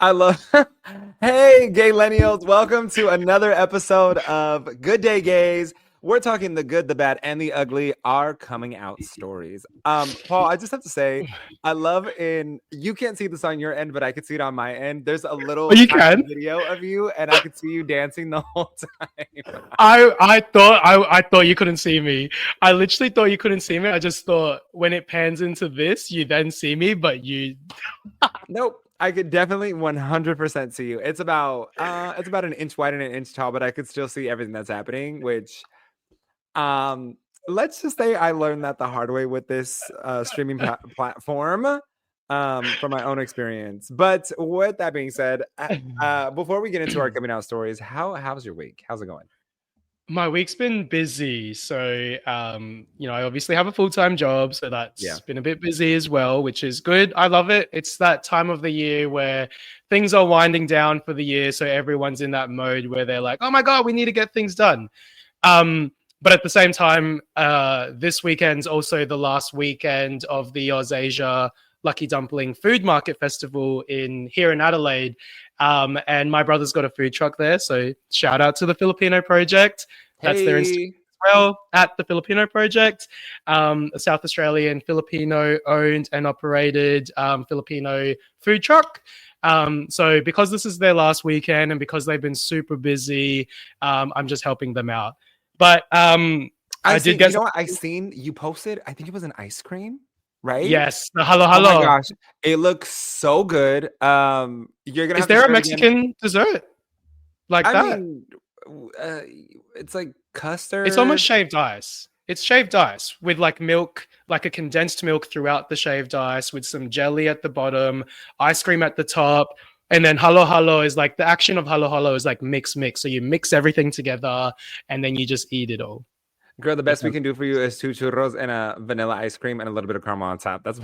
I love. Hey, gay millennials! Welcome to another episode of Good Day Gays. We're talking the good, the bad, and the ugly. Our coming out stories. Paul, I just have to say, I love in. You can't see this on your end, but I can see it on my end. There's a Oh, little you tiny can. video of you, and I could see you dancing the whole time. I thought you couldn't see me. I literally thought you couldn't see me. I just thought when it pans into this, you then see me, but you. Nope. I could definitely 100% see you. It's about an inch wide and an inch tall, but I could still see everything that's happening, which Um, let's just say I learned that the hard way with this streaming platform from my own experience. But with that being said, before we get into our coming out stories, how's your week? How's it going? My week's been busy, so I obviously have a full-time job, so Yeah. that's been a bit busy as well, which is good. I love it. It's that time of the year where things are winding down for the year, so everyone's in that mode where they're like, "Oh my God, we need to get things done." But at the same time, this weekend's also the last weekend of the Ausasia Lucky Dumpling Food Market Festival here in Adelaide. And my brother's got a food truck there. So shout out to the Filipino Project. That's their Instagram Hey. as well, at the Filipino Project, a South Australian Filipino owned and operated Filipino food truck. So because this is their last weekend and because they've been super busy, I'm just helping them out. But I did get You know what? I seen you posted, I think it was an ice cream, right? yes, the halo Oh my halo. gosh. It looks so good. You're gonna Is have to there a share it again. Mexican dessert like I that? mean, it's like It's almost custard. shaved ice. It's shaved ice with like milk, like a condensed milk throughout the shaved ice with some jelly at the bottom, ice cream at the top. And then halo halo is like the action of halo halo is like mix. So you mix everything together and then you just eat it all. Girl, the It's best we can do for you is two churros and a vanilla ice cream and a little bit of caramel on top. That's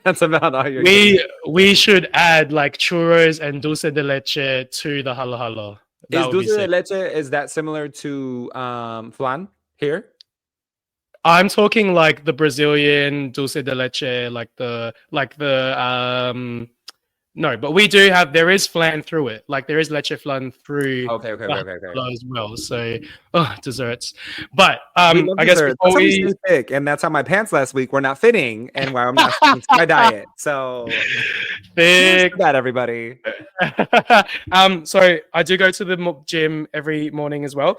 that's about all you're getting. we should add like churros and dulce de leche to the halo halo. That Is would be dulce de sick. leche, is that similar to flan here? I'm talking like the Brazilian dulce de leche, like the no, but we do have there is flan through it. Like there is leche flan through Okay, okay, the okay, okay, okay. hello as well. So desserts. But We love I guess dessert. That's before how we stay we thick, and that's how my pants last week were not fitting, and why I'm not sticking to my diet. So, cheers thick. to that, everybody. So I do go to the gym every morning as well.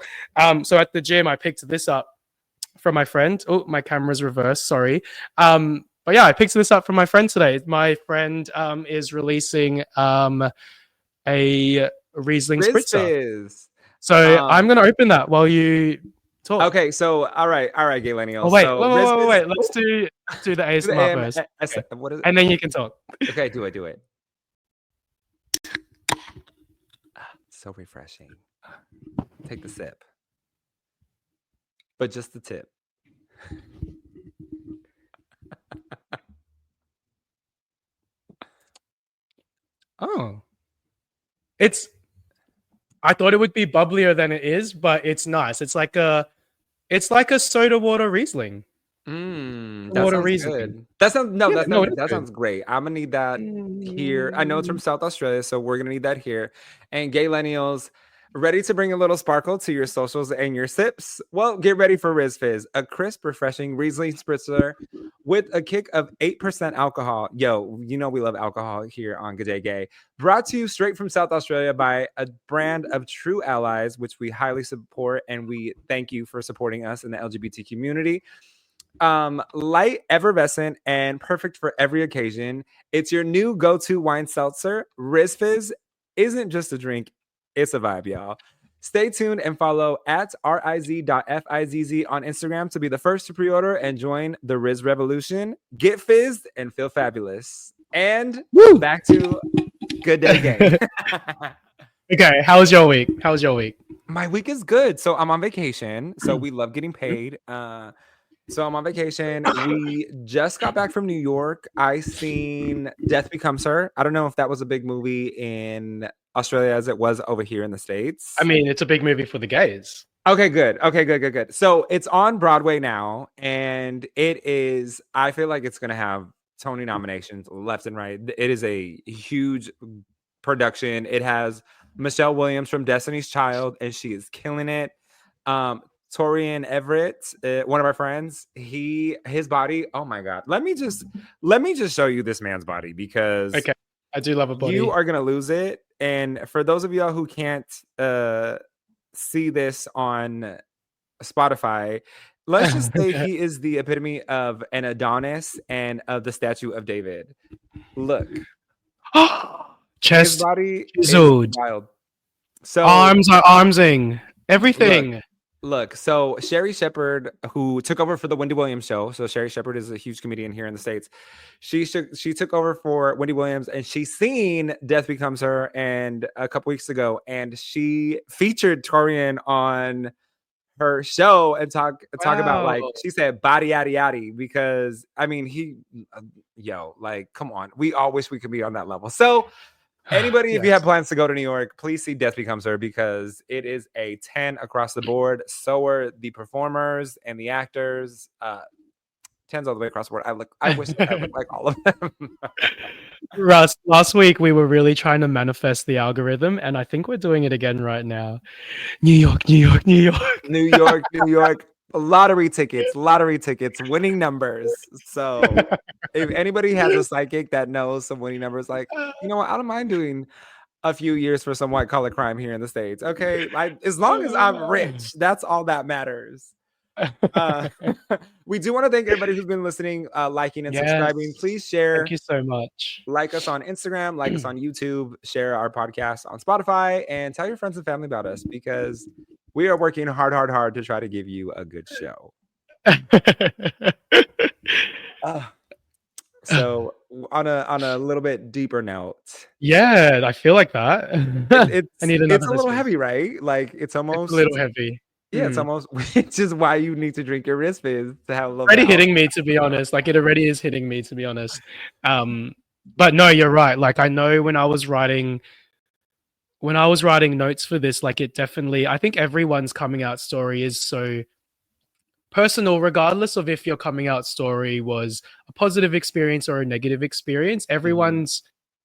So at the gym I picked this up from my friend. Oh, my camera's reversed. Sorry. But yeah, I picked this up from my friend today. My friend is releasing a Riesling Riz spritzer. Fizz. So I'm Um, going to open that while you talk. okay, so all right, gay Oh millennials. wait, So Riz Fizz. Let's do the Do the ASMR first. Okay. what is it? And then you can talk. Okay, do it, do it. So refreshing. Take the sip, but just the tip. Oh, it's. I thought it would be bubblier than it is, but it's nice. It's like a soda water Riesling. That Water sounds Riesling. good. That sounds no, Yeah, that's no, not it good. is That good. sounds great. I'm gonna need that here. I know it's from South Australia, so we're gonna need that here. And gay millennials, ready to bring a little sparkle to your socials and your sips? Well, get ready for Riz Fizz, a crisp, refreshing Riesling spritzer with a kick of 8% alcohol. Yo, you know we love alcohol here on Good Day Gay. Brought to you straight from South Australia by a brand of true allies, which we highly support, and we thank you for supporting us in the LGBT community. Light, effervescent, and perfect for every occasion. It's your new go-to wine seltzer. Riz Fizz isn't just a drink, it's a vibe, y'all. Stay tuned and follow at riz.fizz on Instagram to be the first to pre-order and join the Riz revolution. Get fizzed and feel fabulous. And Woo! back to Good Day Game. Okay, how was your week? How was your week? My week is good. So I'm on vacation. So we love getting paid. So I'm on vacation. We just got back from New York. I seen Death Becomes Her. I don't know if that was a big movie in Australia as it was over here in the States. I mean, it's a big movie for the gays. Okay, good. Okay, good. So it's on Broadway now, and it is, I feel like it's gonna have Tony nominations left and right. It is a huge production. It has Michelle Williams from Destiny's Child, and she is killing it. Torian Everett, one of our friends, his body. Oh my god! Let me just show you this man's body because Okay. I do love a you body. are gonna lose it. And for those of y'all who can't see this on Spotify, let's just say he is the epitome of an Adonis and of the statue of David. Look, his Chest body is chiseled. wild. So Arms are armsing. look, Everything. look. So Sherry Shepherd, who took over for the Wendy Williams show. So Sherry Shepherd is a huge comedian here in the States. She took over for Wendy Williams, and she's seen Death Becomes Her and a couple weeks ago, and she featured Torian on her show and talk about, Wow. like, she said body yaddy yaddy, because I mean yo, like, come on, we all wish we could be on that level. So anybody, if you have Yes. plans to go to New York, please see Death Becomes Her, because it is a 10 across the board. So are the performers and the actors. 10s all the way across the board. I wish I looked like all of them. Russ, last week we were really trying to manifest the algorithm, and I think we're doing it again right now. New York, New York, New York. New York, New York. Lottery tickets, winning numbers. So if anybody has a psychic that knows some winning numbers, like, you know what, I don't mind doing a few years for some white collar crime here in the States. Okay. Like, as long as I'm rich, that's all that matters. Uh, we do want to thank everybody who's been listening, liking, and subscribing. Yes. Please share, Thank you so much. like us on Instagram, like us on YouTube, share our podcast on Spotify, and tell your friends and family about us, because we are working hard, hard, hard to try to give you a good show. So on a little bit deeper note, Yeah, I feel like that. I need it's another a little Rizfizz. heavy, right? Like, it's It's a almost, little heavy. yeah, it's almost, which is why you need to drink your wrist fizz to have a little bit Already of hitting me, to be honest. Like, it already is hitting me, to be honest. But no, you're right. Like, I know when I was writing notes for this, like, it definitely, I think everyone's coming out story is so personal, regardless of if your coming out story was a positive experience or a negative experience.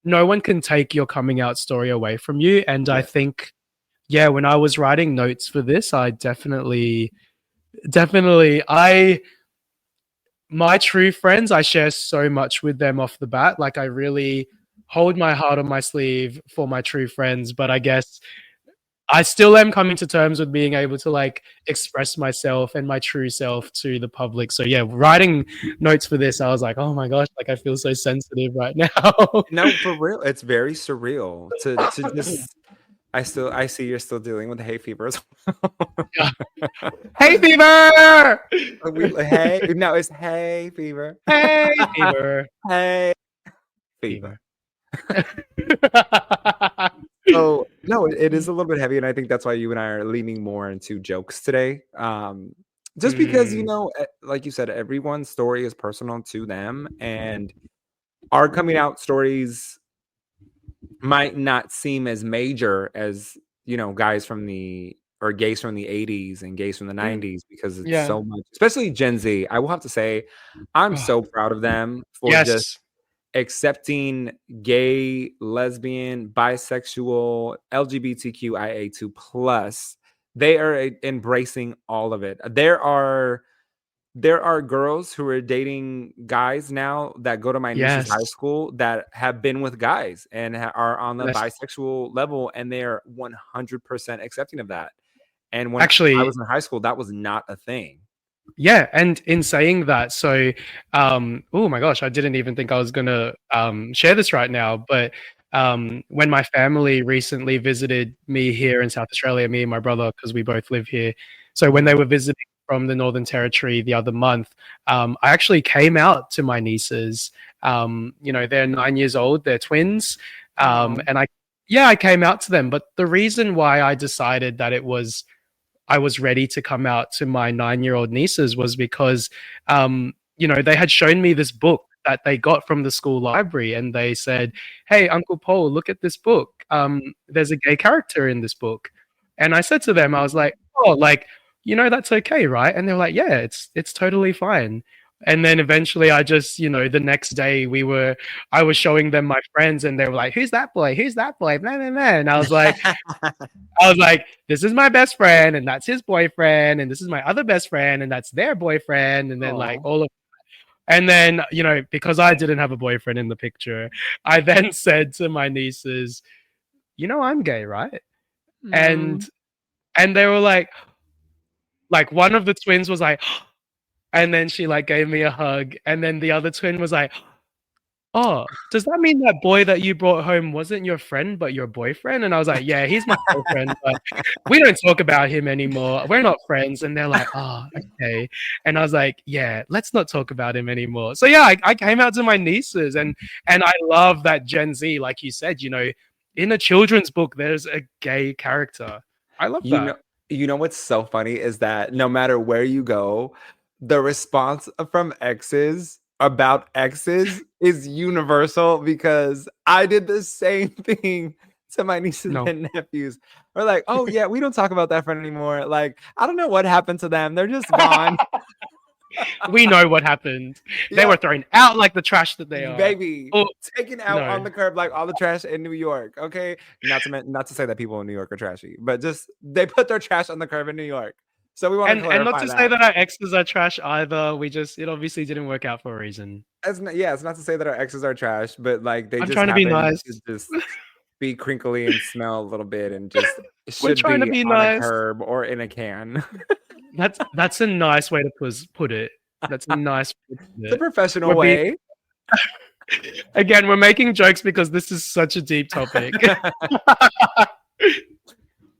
No one can take your coming out story away from you. And I Yeah. think, yeah, when I was writing notes for this, I definitely, my true friends, I share so much with them off the bat. Like, I really hold my heart on my sleeve for my true friends, but I guess I still am coming to terms with being able to, like, express myself and my true self to the public. So yeah, writing notes for this, I was like, oh my gosh, like, I feel so sensitive right now. No, for real, it's very surreal to just. I see you're still dealing with hay fever as well. Hey fever! Hey, no, it's hay fever. Hey fever! Hey fever. So no, it is a little bit heavy, and I think that's why you and I are leaning more into jokes today. Just because, like you said, everyone's story is personal to them, and our coming out stories might not seem as major as, guys from the or gays from the 80s and gays from the 90s, because it's Yeah. so much, especially Gen Z. I will have to say, I'm so proud of them for just Yes. accepting gay, lesbian, bisexual, LGBTQIA2 plus. They are embracing all of it. There are girls who are dating guys now that go to my niece's high Yes. school that have been with guys and are on the Yes. bisexual level, and they're 100% accepting of that. And when I Actually, was in high school, that was not a thing. yeah, and in saying that, so oh my gosh, I didn't even think I was gonna share this right now, but when my family recently visited me here in South Australia, me and my brother, because we both live here. So when they were visiting from the Northern Territory the other month, I actually came out to my nieces. They're 9 years old, they're twins. And I came out to them. But the reason why I decided that I was ready to come out to my 9-year-old nieces was because, they had shown me this book that they got from the school library, and they said, "Hey, Uncle Paul, look at this book. There's a gay character in this book." And I said to them, I was like, "Oh, like, that's okay, right?" And they're like, "Yeah, it's totally fine." And then eventually I just, the next day I was showing them my friends and they were like, who's that boy? Who's that boy? Blah, blah, blah. And I was like, this is my best friend and that's his boyfriend. And this is my other best friend and that's their boyfriend. And then like Oh. all of, and then, because I didn't have a boyfriend in the picture, I then said to my nieces, I'm gay, right? And, Mm. and they were like one of the twins was like, and then she like gave me a hug. And then the other twin was like, oh, does that mean that boy that you brought home wasn't your friend, but your boyfriend? And I was like, yeah, he's my boyfriend, but we don't talk about him anymore. We're not friends. And they're like, oh, okay. And I was like, yeah, let's not talk about him anymore. So yeah, I came out to my nieces and I love that Gen Z, like you said, in a children's book, there's a gay character. I love You know, that. what's so funny is that no matter where you go, the response from exes about exes is universal because I did the same thing to my nieces No, and nephews. We're like, oh yeah, we don't talk about that friend anymore. Like, I don't know what happened to them. They're just gone. we know what happened. They were Yep. thrown out like the trash that they are. Baby, Oh, taken out no. on the curb like all the trash in New York. Okay, not to say that people in New York are trashy, but just they put their trash on the curb in New York. So we want to And not clarify to say that. that our exes are trash either. It obviously didn't work out for a reason. It's not to say that our exes are trash, but like they I'm just trying to be happen nice. to just be crinkly and smell a little bit and just We're should trying to be be on a nice. curb or in a can. That's a nice way to put it. That's a nice way to put It's a it. professional We're being way. again, we're making jokes because this is such a deep topic.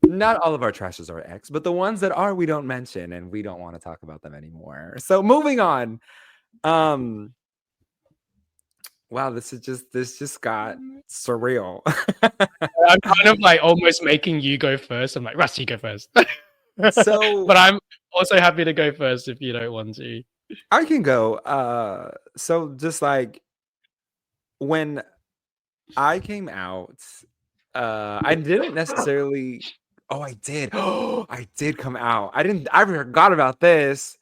Not all of our trashes are ex, but the ones that are, we don't mention, and we don't want to talk about them anymore. So moving on. Um, wow, this just got surreal. I'm kind of like almost making you go first. I'm like, Russ, you go first. So But I'm also happy to go first if you don't want to. I can go. So just like when I came out, I didn't necessarily. Oh, I did. Oh, I did come out. I forgot about this.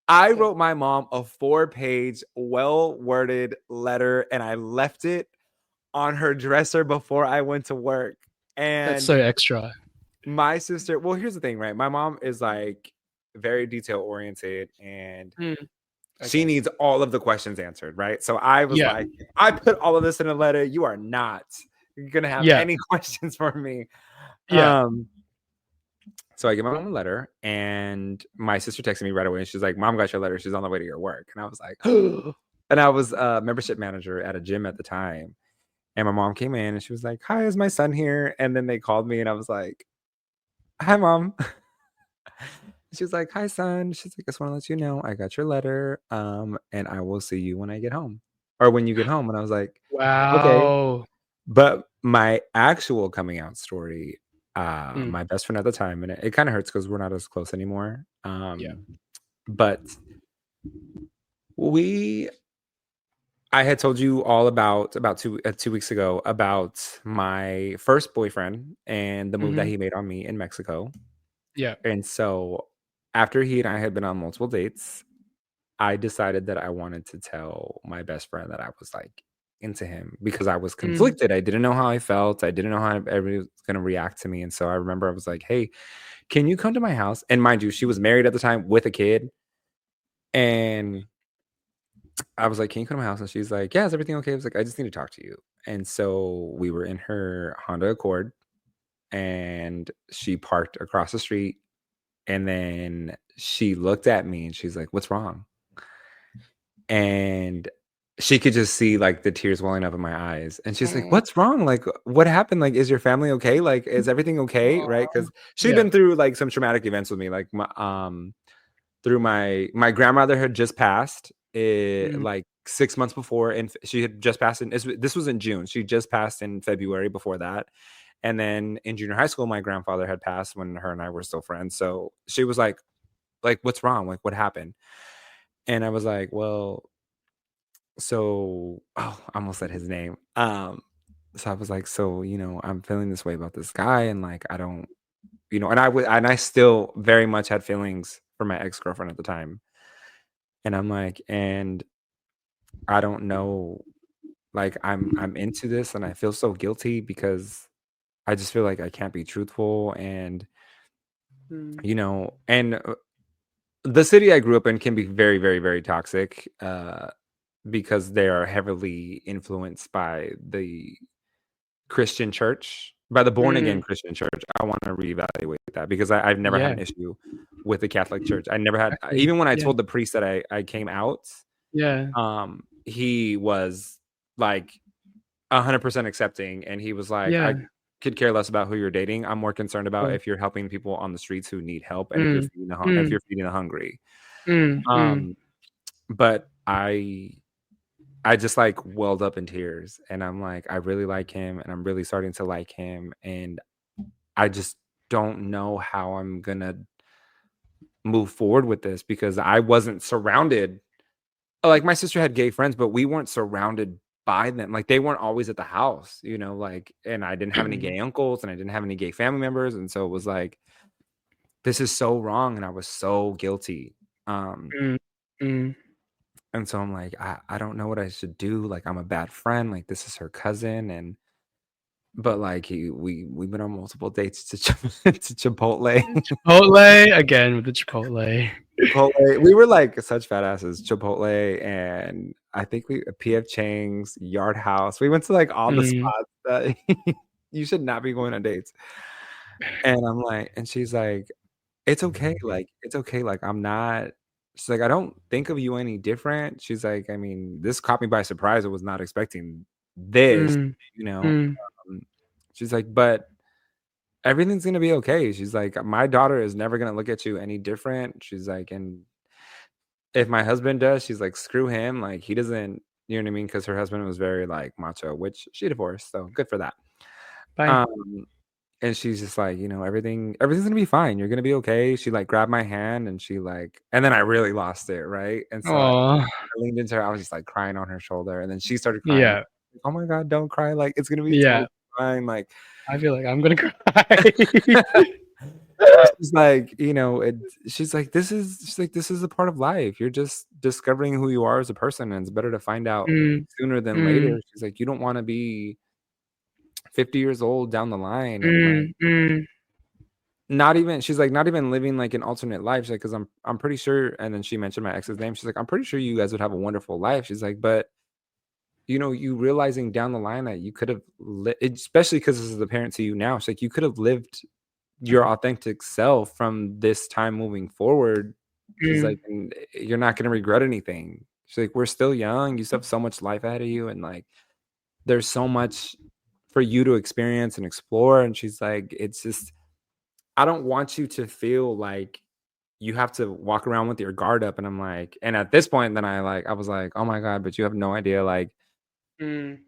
I wrote my mom a 4-page, well-worded letter, and I left it on her dresser before I went to work. That's And so extra. my sister, well, here's the thing, right? My mom is like very detail oriented and Mm, she okay. needs all of the questions answered, right? So I was Yeah. like, I put all of this in a letter. You are not gonna have Yeah. any questions for me. Yeah. So I give my mom a letter, and my sister texted me right away. And she's like, "Mom got your letter. She's on the way to your work." And I was like, and I was a membership manager at a gym at the time. And my mom came in and she was like, "Hi, is my son here?" And then they called me, and I was like, "Hi, mom." She was like, "Hi, son." She's like, "I just want to let you know I got your letter. And I will see you when I get home, or when you get home." And I was like, "Okay." Wow. But my actual coming out story, Mm, my best friend at the time, and it kind of hurts because we're not as close anymore. yeah. But we, I had told you all about 2 weeks ago about my first boyfriend and the move that Hmm. he made on me in Mexico. Yeah. And so after he and I had been on multiple dates, I decided that I wanted to tell my best friend that I was like into him because I was Mm, conflicted. I didn't know how I felt. I didn't know how everybody was going to react to me. And so I remember I was like, "Hey, can you come to my house?" And mind you, she was married at the time with a kid. And I was like, "Can you come to my house?" And she's like, "Yeah, is everything okay?" I was like, "I just need to talk to you." And so we were in her Honda Accord and she parked across the street. And then she looked at me and she's like, "What's wrong?" And she could just see like the tears welling up in my eyes. And she's like, mm. "What's wrong? Like, what happened? Like, is your family okay? Like, is everything okay?" Right? Aw. Because she'd Yeah. been through like some traumatic events with me. Like through my grandmother had just passed Mm, like 6 months before, and she had just passed this was in June. She just passed in February before that. And then in junior high school, my grandfather had passed when her and I were still friends. So she was like, "What's wrong? Like, what happened?" And I was like, "Well, so," oh, I almost said his name. So I was like, "So, I'm feeling this way about this guy, and like, I don't, and I still very much had feelings for my ex girlfriend at the time." And I'm like, and I don't know, like I'm into this and I feel so guilty because I just feel like I can't be truthful and Mm. and the city I grew up in can be very, very, very toxic because they are heavily influenced by the Christian church, by the born again Mm. Christian church. I want to reevaluate that because I've never had Yeah, an issue with the Catholic Church. I never had, exactly. even when I Yeah, told the priest that I came out, yeah, he was like 100% accepting, and he was like, yeah. "I could care less about who you're dating. I'm more concerned about Cool. if you're helping people on the streets who need help and Mm. if Mm. you're feeding the hungry." Mm. Mm. Um, but I just like welled up in tears, and I'm like, I really like him, and I'm really starting to like him, and I just don't know how I'm gonna move forward with this because I wasn't surrounded. Like my sister had gay friends, but we weren't surrounded by them. Like they weren't always at the house, like, and I didn't have any gay uncles and I didn't have any gay family members. And so it was like, this is so wrong. And I was so guilty. Um, Mm. Mm. and so I'm like, I don't know what I should do. Like I'm a bad friend. Like this is her cousin. But like we've been on multiple dates to to Chipotle. Chipotle again with the Chipotle. Chipotle. We were like such fat asses. Chipotle and I think we PF Chang's, Yard House. We went to like all the Mm. spots that you should not be going on dates. And I'm like, and she's like, it's okay. Like, it's okay. Like, I'm not. She's like, I don't think of you any different. She's like, I mean, this caught me by surprise. I was not expecting this, Mm. you know. Mm. Um, she's like, but everything's gonna be okay. She's like, my daughter is never gonna look at you any different. She's like, and if my husband does, she's like, screw him. Like he doesn't, you know what I mean? Because her husband was very like macho, which she divorced, so good for that. Bye. Um, and she's just like, everything's gonna be fine. You're gonna be okay. She like grabbed my hand and she like, and then I really lost it, right? And so I Oh, leaned into her. I was just like crying on her shoulder, and then she started crying. yeah, Oh my god, don't cry! Like it's gonna be totally yeah. fine. Like I feel like I'm gonna cry. she's like, she's like, this is a part of life. You're just discovering who you are as a person, and it's better to find out Mm. sooner than Mm. later. She's like, you don't want to be 50 years old down the line and like Mm. Mm. not even she's like not even living like an alternate life. She's like, because I'm pretty sure, and then she mentioned my ex's name. She's like, I'm pretty sure you guys would have a wonderful life. She's like, but you realizing down the line that you could have especially because this is the parent to you now. She's like, you could have lived your authentic self from this time moving forward. She's Mm. like, and you're not going to regret anything. She's like, we're still young. You still have so much life ahead of you. And like, there's so much for you to experience and explore. And she's like, it's just, I don't want you to feel like you have to walk around with your guard up. And I'm like, and at this point, then I was like, oh my God, but you have no idea. Like, Mm.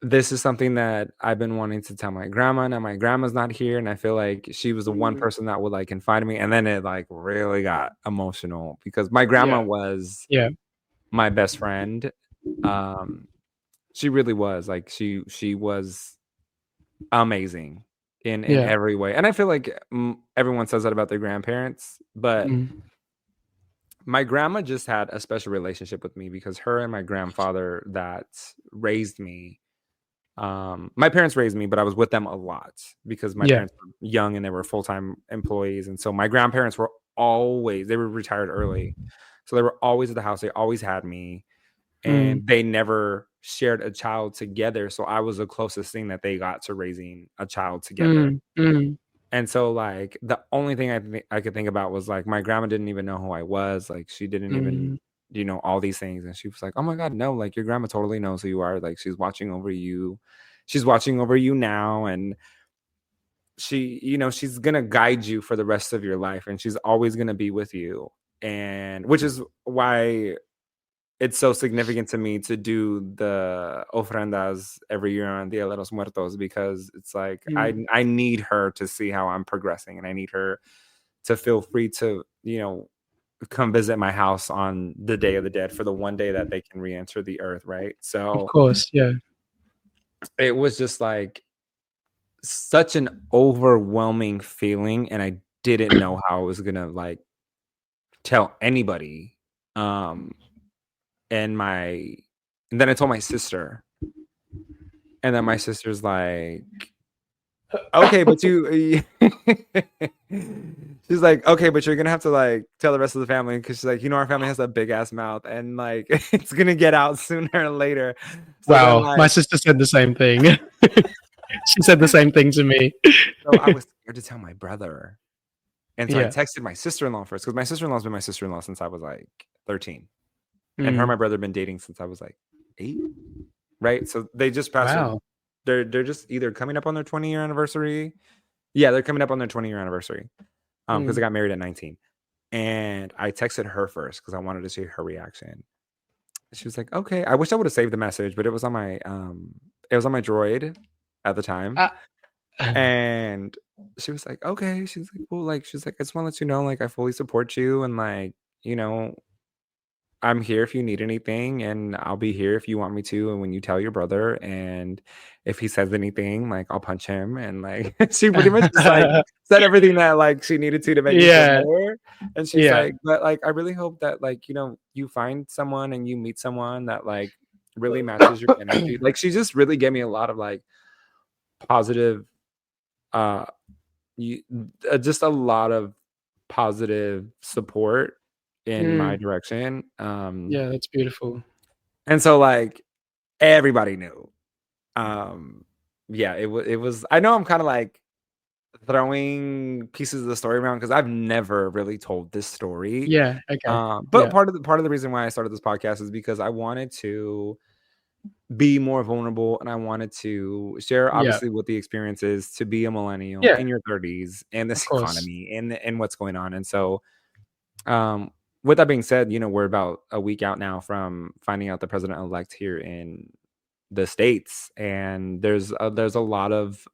this is something that I've been wanting to tell my grandma. Now my grandma's not here, and I feel like she was the one Mm. person that would like confide in me. And then it like really got emotional because my grandma Yeah, was yeah, my best friend. Um, she really was like she was amazing in yeah. every way. And I feel like everyone says that about their grandparents, but Mm. my grandma just had a special relationship with me because her and my grandfather that raised me. My parents raised me, but I was with them a lot because my Yeah. parents were young and they were full-time employees. And so my grandparents were they were retired early. So they were always at the house. They always had me Mm. and they never shared a child together. So I was the closest thing that they got to raising a child together. Mm. Mm. And so like the only thing I could think about was like my grandma didn't even know who I was. Like she didn't even Mm. all these things. And she was like, "Oh my God, no, like your grandma totally knows who you are. Like she's watching over you. She's watching over you now and she's going to guide you for the rest of your life and she's always going to be with you." And which is why it's so significant to me to do the ofrendas every year on Dia de los Muertos because it's like Mm. I need her to see how I'm progressing and I need her to feel free to, come visit my house on the Day of the Dead for the one day that they can re-enter the earth, right? Of So course, yeah. it was just like such an overwhelming feeling and I didn't know how I was gonna like tell anybody. Um, and then I told my sister, and then my sister's like, okay, but you she's like, okay, but you're gonna have to like tell the rest of the family because she's like, our family has a big ass mouth and like it's gonna get out sooner or later. So then Wow, my like sister said the same thing. She said the same thing to me. so I was scared to tell my brother. And so I Yeah. texted my sister-in-law first because my sister-in-law's been my sister-in-law since I was like 13. And her and Mm. my brother have been dating since I was like 8. Right. So they just passed their Wow. they're just either coming up on their 20-year anniversary. Yeah, they're coming up on their 20-year anniversary. Because they Mm. got married at 19. And I texted her first because I wanted to see her reaction. She was like, okay. I wish I would have saved the message, but it was on my droid at the time. Ah. And she was like, okay. She's like, well, like, she's like, I just want to let you know, like, I fully support you. And like, you know, I'm here if you need anything, and I'll be here if you want me to. And when you tell your brother, and if he says anything, like I'll punch him. And like she pretty much just like said everything that like she needed to make me feel Yeah. better. And she's Yeah. like, but like I really hope that like you find someone and you meet someone that like really matches your energy. Like she just really gave me a lot of like positive, uh, you just a lot of positive support in my Mm. direction. Yeah, that's beautiful. And so like everybody knew. Um, yeah, it was I know I'm kind of like throwing pieces of the story around because I've never really told this story. Yeah. Okay. But Yeah. part of the reason why I started this podcast is because I wanted to be more vulnerable and I wanted to share Yeah. obviously what the experience is to be a millennial Yeah. in your 30s and Of this course. economy and what's going on. And so um with that being said, we're about a week out now from finding out the president elect here in the States, and there's a lot of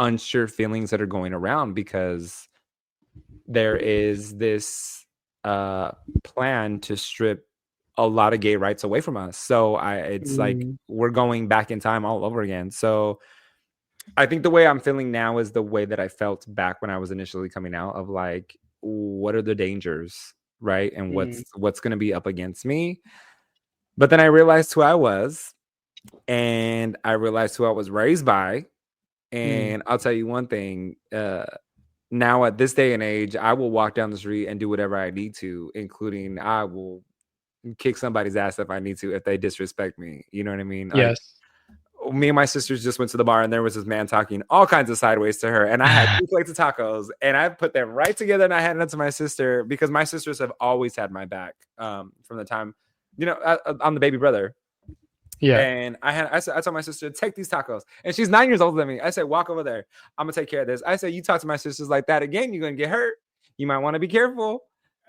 unsure feelings that are going around because there is this plan to strip a lot of gay rights away from us. So it's like Mm. we're going back in time all over again. So I think the way I'm feeling now is the way that I felt back when I was initially coming out of like, what are the dangers, right? And Mm. what's going to be up against me. But then I realized who I was, and I realized who I was raised by. Mm. And I'll tell you one thing, now at this day and age, I will walk down the street and do whatever I need to, including I will kick somebody's ass if I need to, if they disrespect me. You know what I mean? Like Yes. me and my sisters just went to the bar and there was this man talking all kinds of sideways to her. And I had 2 plates of tacos and I put them right together and I handed it to my sister because my sisters have always had my back from the time, I'm the baby brother. Yeah. And I told my sister, take these tacos. And she's 9 years older than me. I said, walk over there. I'm gonna take care of this. I said, you talk to my sisters like that again, you're gonna get hurt. You might want to be careful.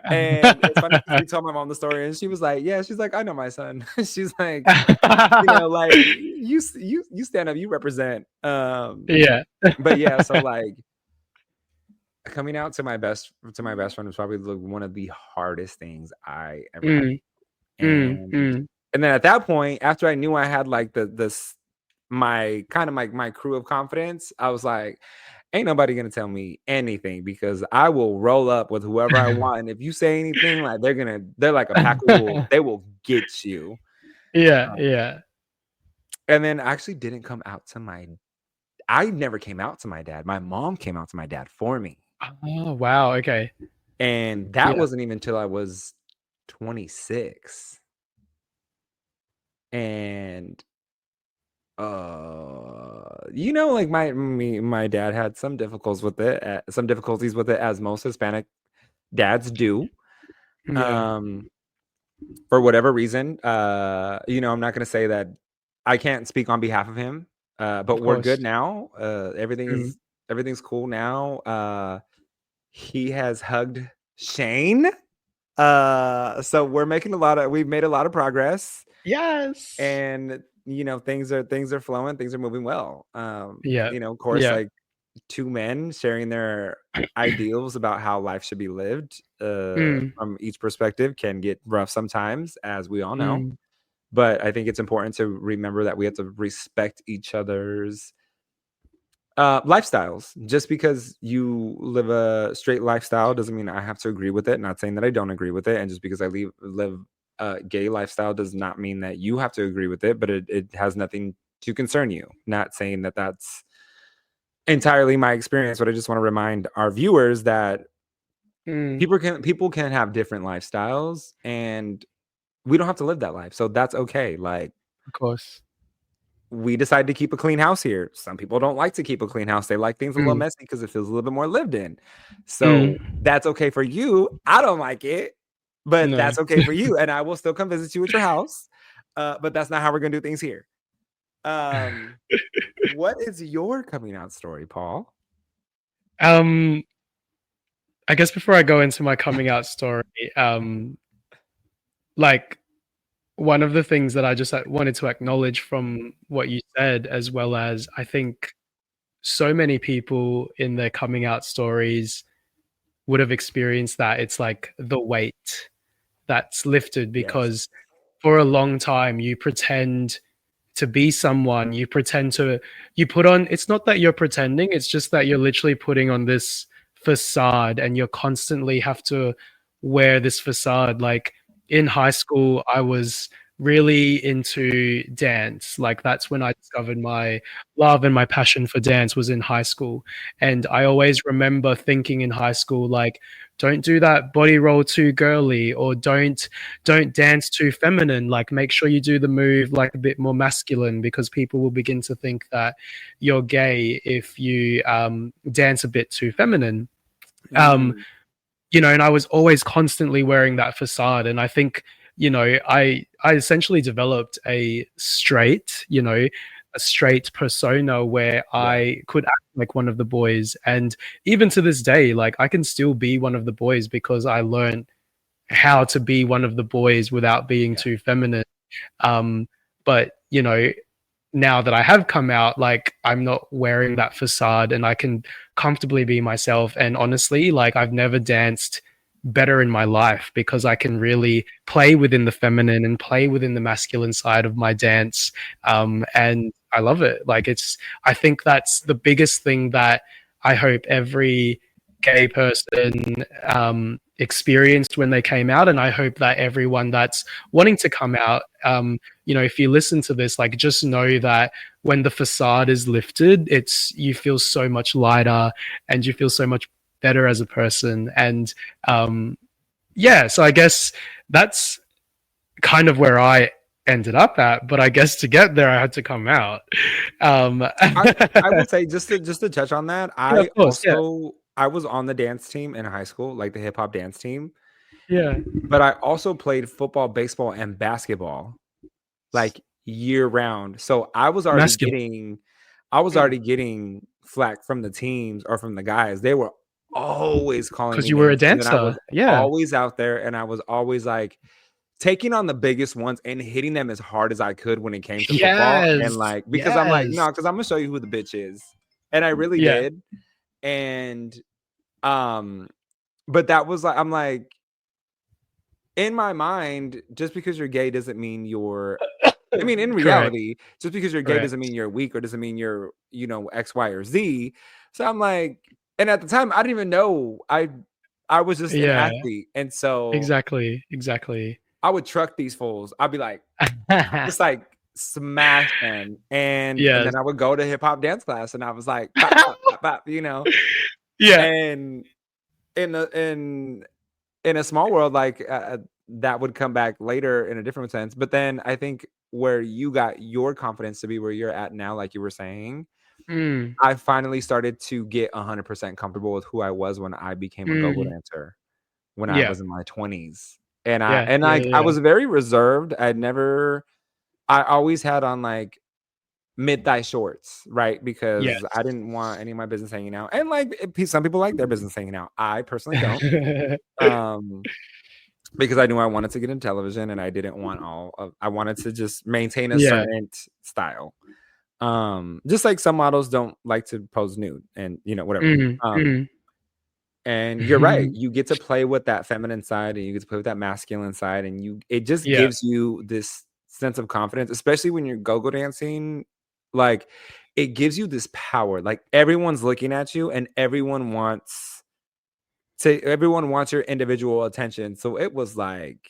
And it's funny because we told my mom the story, and she was like, yeah, she's like, I know my son. She's like, like you stand up, you represent. Yeah. But yeah, so like coming out to my best friend was probably one of the hardest things I ever had. Mm. Mm. And Mm. and then at that point, after I knew I had like this my kind of like my crew of confidence, I was like, ain't nobody gonna tell me anything because I will roll up with whoever I want. And if you say anything, like they're like a pack of wolves. They will get you. Yeah. Um, Yeah. and then I actually didn't come out to I never came out to my dad. My mom came out to my dad for me. Oh, wow. Okay. And that Yeah. wasn't even until I was 26. And like my dad had some difficulties with it, as most Hispanic dads do. Yeah. Um, for whatever reason, I'm not gonna say that I can't speak on behalf of him. But Of we're course. good now. Mm. Everything's cool now. He has hugged Shane. So we've made a lot of progress, Yes. and things are flowing, things are moving well. Yeah. Of course, Yeah. like two men sharing their ideals about how life should be lived, Mm. from each perspective can get rough sometimes, as we all know. Mm. But I think it's important to remember that we have to respect each other's Lifestyles. Just because you live a straight lifestyle doesn't mean I have to agree with it. Not saying that I don't agree with it. And just because I live a gay lifestyle does not mean that you have to agree with it, but it has nothing to concern you. Not saying that that's entirely my experience, but I just want to remind our viewers that people can have different lifestyles, and we don't have to live that life. So that's okay. Like, Of course. we decided to keep a clean house here. Some people don't like to keep a clean house. They like things a little Mm. messy because it feels a little bit more lived in. So Mm. that's okay for you. I don't like it, but No. that's okay for you. And I will still come visit you at your house. But that's not how we're gonna do things here. What is your coming out story, Paul? I guess before I go into my coming out story, like one of the things that I just wanted to acknowledge from what you said, as well as I think so many people in their coming out stories would have experienced that. It's like the weight that's lifted Yes. because for a long time you pretend to be someone, you pretend to, you put on, it's not that you're pretending, it's just that you're literally putting on this facade and you're constantly have to wear this facade. Like in high school I was really into dance. Like that's when I discovered my love and my passion for dance was in high school. And I always remember thinking in high school, like, don't do that body roll too girly, or don't dance too feminine. Like make sure you do the move like a bit more masculine, because people will begin to think that you're gay if you dance a bit too feminine. um Mm, and I was always constantly wearing that facade. And I think, I essentially developed a straight persona where yeah. I could act like one of the boys. And even to this day, like I can still be one of the boys because I learned how to be one of the boys without being Yeah. too feminine. But now that I have come out, like I'm not wearing that facade and I can comfortably be myself. And honestly, like I've never danced better in my life because I can really play within the feminine and play within the masculine side of my dance. And I love it. Like I think that's the biggest thing that I hope every gay person experienced when they came out. And I hope that everyone that's wanting to come out, if you listen to this, like just know that when the facade is lifted, you feel so much lighter and you feel so much better as a person. And so I guess that's kind of where I ended up at. But I guess to get there, I had to come out. I will say, just to touch on that, Yeah, of course. Yeah. I was on the dance team in high school, like the hip hop dance team, Yeah. but I also played football, baseball, and basketball like year round. So Masculine. I was already getting flack from the teams or from the guys. They were always calling Because me you were a names, and then I was dancer. Yeah. always out there, and I was always like taking on the biggest ones and hitting them as hard as I could when it came to football. And Yes. like, because I'm like, Yes. no, because I'm gonna show you who the bitch is. And I really Yeah. did. And but that was like, I'm like, in my mind, just because you're gay doesn't mean you're, I mean, in Correct. reality, just because you're gay doesn't Correct. mean you're weak or doesn't mean you're, X, Y, or Z. So I'm like, and at the time I didn't even know. I was just an Yeah. athlete. And so Exactly. Exactly. I would truck these fools. I'd be like, just like smash them. And Yes. then I would go to hip hop dance class and I was like, pop, pop, pop, pop. Yeah. And in a small world, like that would come back later in a different sense. But then I think where you got your confidence to be where you're at now, like you were saying, Mm. I finally started to get 100% comfortable with who I was when I became a go-go Mm. dancer when I Yeah. was in my 20s. And I Yeah. and Yeah. I I Yeah. was very reserved. I always had on like mid-thigh shorts, right? Because Yes. I didn't want any of my business hanging out. And like some people like their business hanging out. I personally don't. Um because I knew I wanted to get into television and I didn't want I wanted to just maintain a Yeah. certain style. Just like some models don't like to pose nude and whatever. Mm. Mm. And you're right. You get to play with that feminine side and you get to play with that masculine side, and it just Yeah. gives you this sense of confidence, especially when you're go-go dancing. Like it gives you this power. Like everyone's looking at you and everyone wants your individual attention. So it was like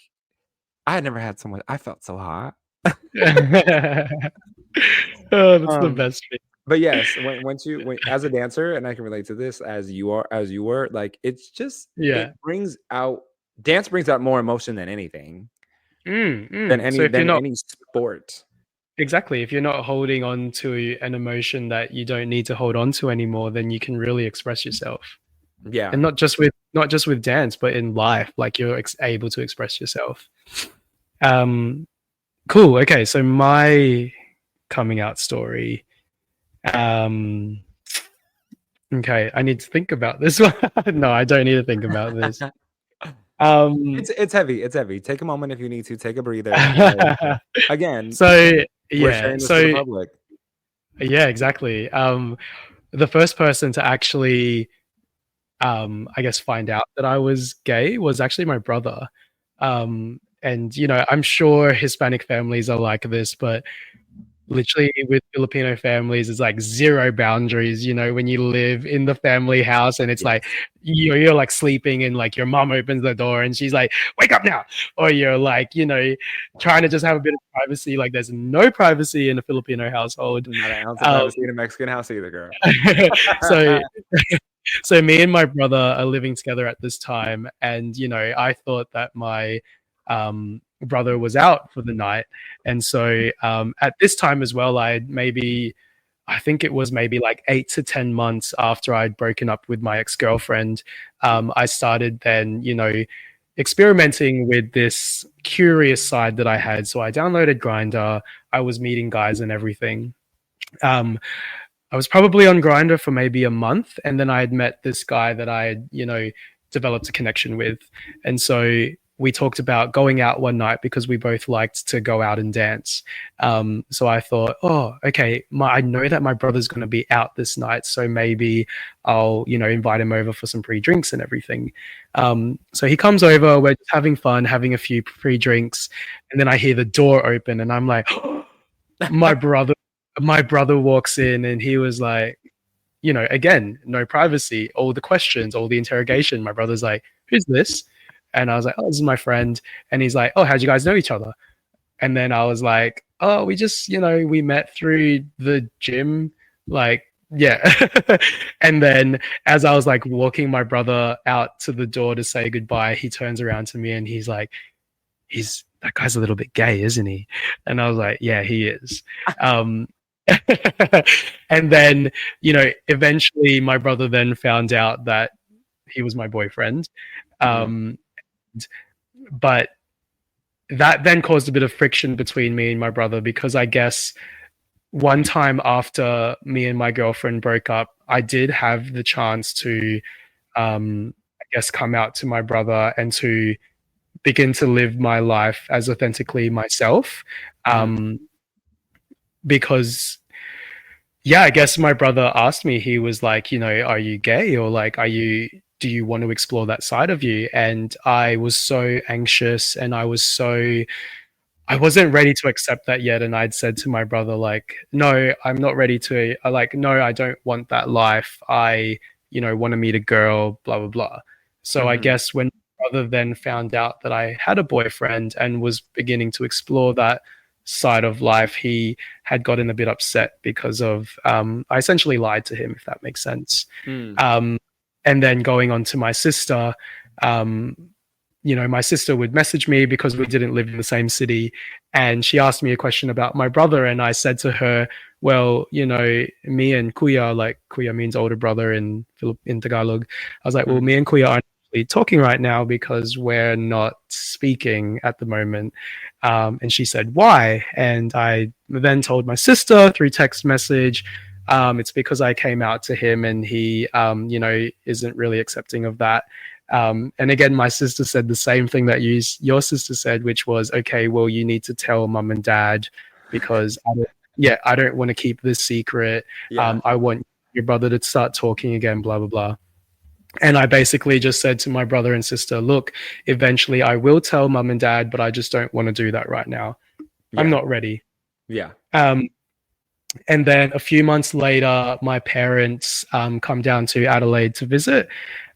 I had never had someone I felt so hot. Oh, that's the Um best thing. but yes, when as a dancer, and I can relate to this as you were, like it's just Yeah. dance brings out more emotion than anything. So if you're Than not any sport. exactly, if you're not holding on to an emotion that you don't need to hold on to anymore, then you can really express yourself. Yeah. And not just with dance, but in life, like you're able to express yourself. Cool. Okay, so my coming out story. Okay, I need to think about this one. No, I don't need to think about this. It's heavy. It's heavy. Take a moment if you need to. Take a breather. Like again, So we're yeah, sharing this for the so public. yeah, exactly. The first person to actually, I guess, find out that I was gay was actually my brother. And you know, I'm sure Hispanic families are like this, but literally with Filipino families, it's like zero boundaries. You know, when you live in the family house and it's like Yes. you're like sleeping and like your mom opens the door and she's like, "Wake up now!" Or you're like, you know, trying to just have a bit of privacy. Like there's no privacy in a Filipino household. Not an ounce of Um, privacy in a Mexican house either, girl. so so me and my brother are living together at this time, and you know, I thought that my brother was out for the night, and so at this time as well, I think it was maybe like 8 to 10 months after I'd broken up with my ex-girlfriend. I started then, you know, experimenting with this curious side that I had. So I downloaded Grinder. I was meeting guys and everything. Um, I was probably on Grinder for maybe a month, and then I had met this guy that I had, you know, developed a connection with, and so we talked about going out one night because we both liked to go out and dance. So I thought, oh, okay, I know that my brother's going to be out this night, so maybe I'll, you know, invite him over for some free drinks and everything. So he comes over, we're just having fun, having a few free drinks, and then I hear the door open, and I'm like, my brother my brother walks in and he was like, you know, again, no privacy, all the questions, all the interrogation. My brother's like, who's this? And I was like, oh, this is my friend. And he's like, oh, how'd you guys know each other? And then I was like, oh, we just, you know, we met through the gym. Like, yeah. And then as I was like walking my brother out to the door to say goodbye, he turns around to me and he's like, that guy's a little bit gay, isn't he? And I was like, yeah, he is. And then, you know, eventually my brother then found out that he was my boyfriend. Mm. But that then caused a bit of friction between me and my brother because I guess one time after me and my girlfriend broke up, I did have the chance to, I guess, come out to my brother and to begin to live my life as authentically myself. Because yeah, I guess my brother asked me, he was like, you know, are you gay, or like, do you want to explore that side of you? And I was so anxious and I wasn't ready to accept that yet. And I'd said to my brother, like, no, I'm not ready to, no, I don't want that life. I, you know, want to meet a girl, blah, blah, blah. So I guess when my brother then found out that I had a boyfriend and was beginning to explore that side of life, he had gotten a bit upset because of I essentially lied to him, if that makes sense. And then going on to my sister, you know, my sister would message me because we didn't live in the same city, and she asked me a question about my brother, and I said to her, well, you know, me and Kuya, like Kuya means older brother in Tagalog. I was like, well, me and Kuya aren't actually talking right now because we're not speaking at the moment. And she said, why? And I then told my sister through text message, it's because I came out to him and he, you know, isn't really accepting of that. And again, my sister said the same thing that your sister said, which was, okay, well, you need to tell mum and dad because I don't want to keep this secret. Yeah. I want your brother to start talking again, blah, blah, blah. And I basically just said to my brother and sister, look, eventually I will tell mum and dad, but I just don't want to do that right now. I'm not ready. Yeah. And then a few months later, my parents come down to Adelaide to visit,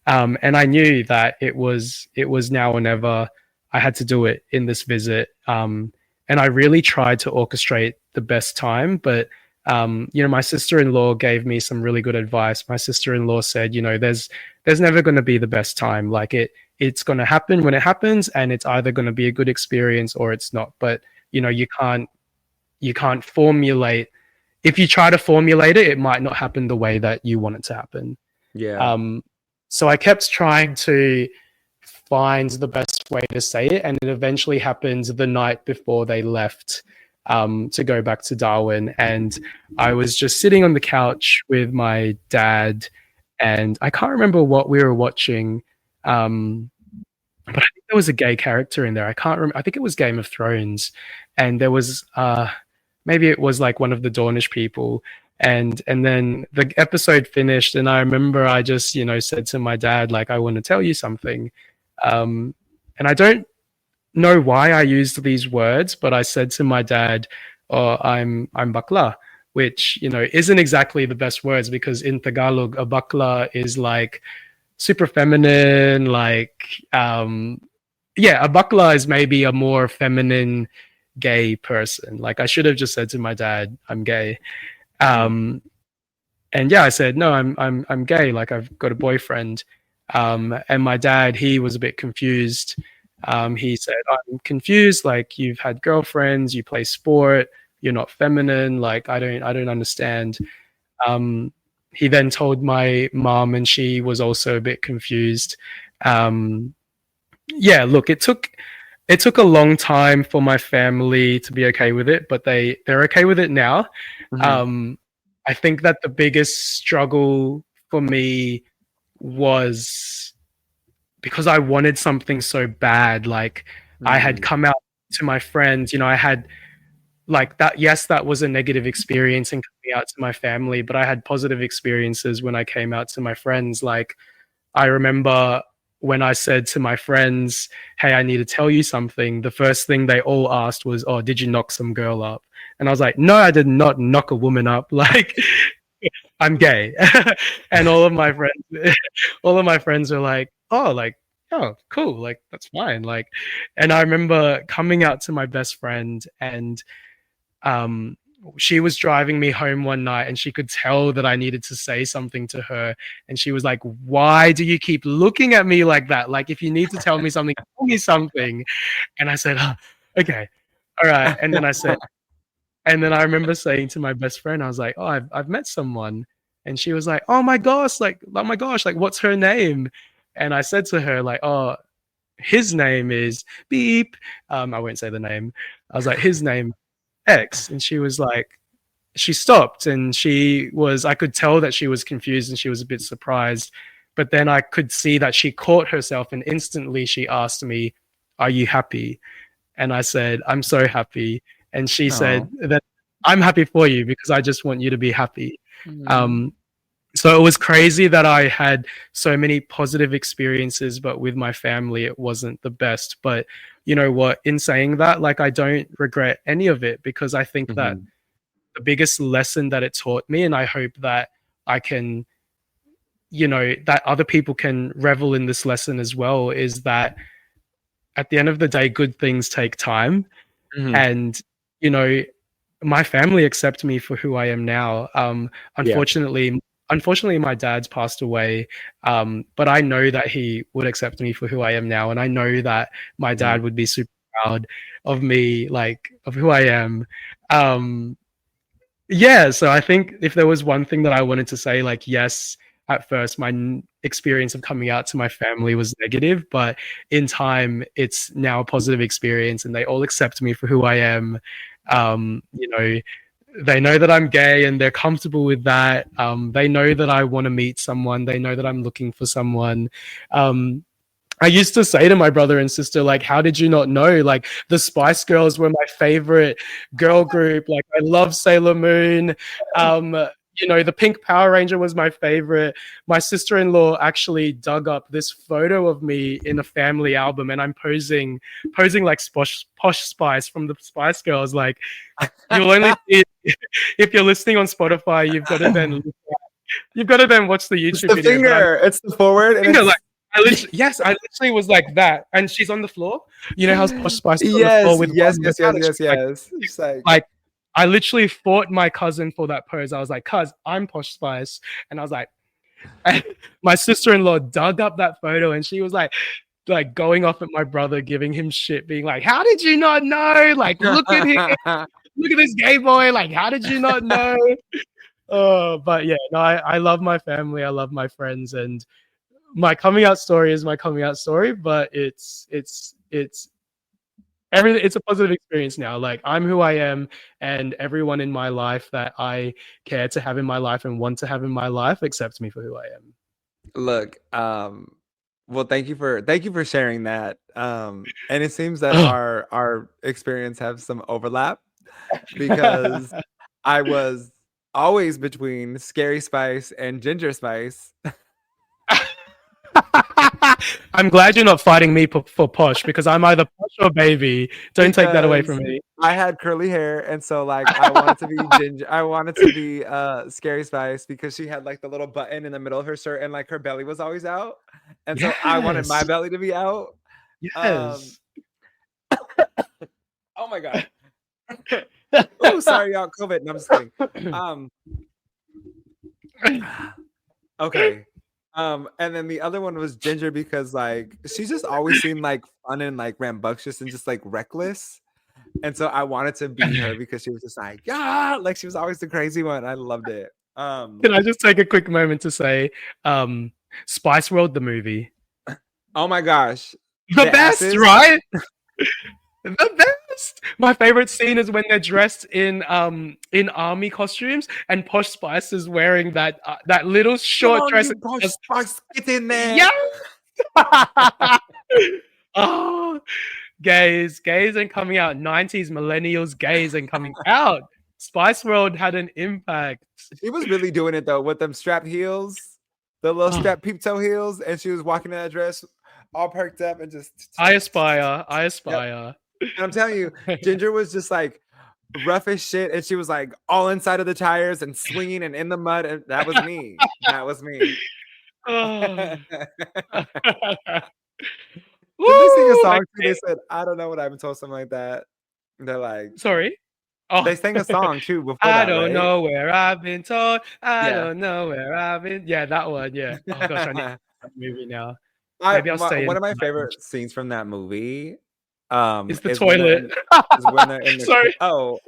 and I knew that it was now or never. I had to do it in this visit, and I really tried to orchestrate the best time. But my sister-in-law gave me some really good advice. My sister-in-law said, there's never going to be the best time. Like it's going to happen when it happens, and it's either going to be a good experience or it's not. But you can't formulate. If you try to formulate it, it might not happen the way that you want it to happen. Yeah. So I kept trying to find the best way to say it, and it eventually happened the night before they left to go back to Darwin. And I was just sitting on the couch with my dad, and I can't remember what we were watching, but I think there was a gay character in there. I can't remember. I think it was Game of Thrones, and there was maybe it was like one of the Dornish people. And then the episode finished, and I remember I just said to my dad, like, I want to tell you something, and I don't know why I used these words, but I said to my dad, "Oh, I'm bakla," which isn't exactly the best words, because in Tagalog, a bakla is like super feminine, like yeah, a bakla is maybe a more feminine gay person. Like, I should have just said to my dad, "I'm gay." Um, and yeah, I said, no, I'm gay. Like, I've got a boyfriend. And my dad, he was a bit confused. He said, I'm confused. Like, you've had girlfriends, you play sport, you're not feminine. Like, I don't understand. He then told my mom, and she was also a bit confused. Yeah, look, it took a long time for my family to be okay with it, but they're okay with it now. I think that the biggest struggle for me was because I wanted something so bad. Like, I had come out to my friends, I had like that. Yes, that was a negative experience in coming out to my family, but I had positive experiences when I came out to my friends. Like, I remember when I said to my friends, "Hey, I need to tell you something," the first thing they all asked was, "Oh, did you knock some girl up?" And I was like, "No, I did not knock a woman up. Like, I'm gay." And all of my friends were like, "Oh, like, oh, cool. Like, that's fine." Like, and I remember coming out to my best friend, and um she was driving me home one night, and she could tell that I needed to say something to her, and she was like, "Why do you keep looking at me like that? Like, if you need to tell me something, tell me something." And I said, "Oh, okay, all right." And then I remember saying to my best friend, I was like, "Oh, I've met someone." And she was like, oh my gosh, like, what's her name?" And I said to her, like, "Oh, his name is beep." I won't say the name. I was like, "His name X." And she was like, she stopped, and I could tell that she was confused and she was a bit surprised. But then I could see that she caught herself, and instantly she asked me, "Are you happy?" And I said, "I'm so happy." And she said that, "I'm happy for you, because I just want you to be happy." So it was crazy that I had so many positive experiences, but with my family, it wasn't the best. But you know what? In saying that, like, I don't regret any of it, because I think that the biggest lesson that it taught me, and I hope that I can, that other people can revel in this lesson as well, is that at the end of the day, good things take time. And, you know, my family accept me for who I am now. Unfortunately, my dad's passed away, but I know that he would accept me for who I am now, and I know that my dad would be super proud of me, like, of who I am. Yeah, so I think if there was one thing that I wanted to say, like, yes, at first my experience of coming out to my family was negative, but in time it's now a positive experience, and they all accept me for who I am. You know, they know that I'm gay, and they're comfortable with that. They know that I want to meet someone. They know that I'm looking for someone. I used to say to my brother and sister, like, how did you not know? Like, the Spice Girls were my favorite girl group. Like, I love Sailor Moon. The Pink Power Ranger was my favorite. My sister-in-law actually dug up this photo of me in a family album, and I'm posing like posh Spice from the Spice Girls. Like, you'll only see it if you're listening on Spotify, you've got to then watch the It's YouTube the video. But I'm finger. It's the forward, and finger like it's I literally was like that, and she's on the floor. You know how Posh Spice is on the floor yes, with yes, one leg yes, yes, out, and yes, she's like, yes. It's like I literally fought my cousin for that pose. I was like, "Cuz, I'm Posh Spice," and I was like, my sister-in-law dug up that photo, and she was like going off at my brother, giving him shit, being like, "How did you not know? Like, look at him, look at this gay boy. Like, how did you not know?" Oh, but yeah, no, I love my family. I love my friends, and my coming out story is my coming out story. But it's everything. It's a positive experience now. Like I'm who I am, and everyone in my life that I care to have in my life and want to have in my life accepts me for who I am. Look, well, thank you for sharing that. And it seems that our experience have some overlap because I was always between Scary Spice and Ginger Spice I'm glad you're not fighting me for Posh because I'm either Posh or Baby. Don't take that away because from me. I had curly hair, and so like I wanted to be Ginger. I wanted to be Scary Spice because she had like the little button in the middle of her shirt, and like her belly was always out, and so I wanted my Yes. belly to be out. Um, Yes. oh my god. Oh, sorry, y'all. COVID. No, I'm just kidding. Um, okay. And then the other one was Ginger because like she just always seemed like fun and like rambunctious and just like reckless. And so I wanted to be her because she was just like, yeah, like she was always the crazy one. I loved it. Can I just take a quick moment to say, um, Spice World, the movie, Oh my gosh. the The best, asses. right? The best. My favorite scene is when they're dressed in army costumes, and Posh Spice is wearing that little Come short on, dress. you posh spice, get in there. Yeah. Oh, gays and coming out. 90s millennials, gays and coming out. Spice World had an impact. She was really doing it though with them strap heels, the little Oh, strap peep toe heels, and she was walking in that dress all perked up and just I aspire. I yep. aspire. And I'm telling you, Ginger was just like rough as shit, and she was like all inside of the tires and swinging and in the mud, and that was me. That was me. Oh. Did they sing a Woo! song too? They Okay. said, "I don't know what I've been told," something like that. They're like, Sorry. Oh, they sang a song too before I that, don't right? know where I've been told. I Yeah. don't know where I've been. Yeah, that one. Yeah. Oh gosh, I need that movie now. Maybe I'll stay in One of my for that favorite one. scenes from that movie, Is the toilet. is when they're in the Sorry,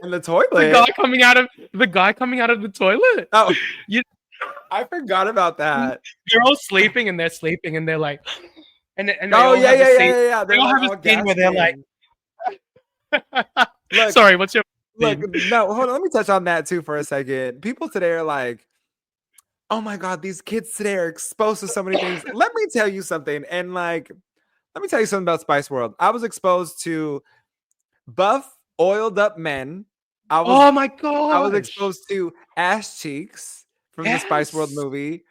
in the toilet. the guy coming out of the toilet. Oh, You, I forgot about that. they're all sleeping and they're sleeping and they're like, and they Oh all yeah, have a yeah, yeah, scene. yeah, yeah. They They're all like have a all scene where they're like, gasping. Look, sorry, what's your look. scene? No, hold on. Let me touch on that too for a second. People today are like, "Oh my god, these kids today are exposed to so many things." Let me tell you something, and like, let me tell you something about Spice World. I was exposed to buff, oiled up men. I was Oh my I was gosh. exposed to ass cheeks from the Spice World Yes. movie.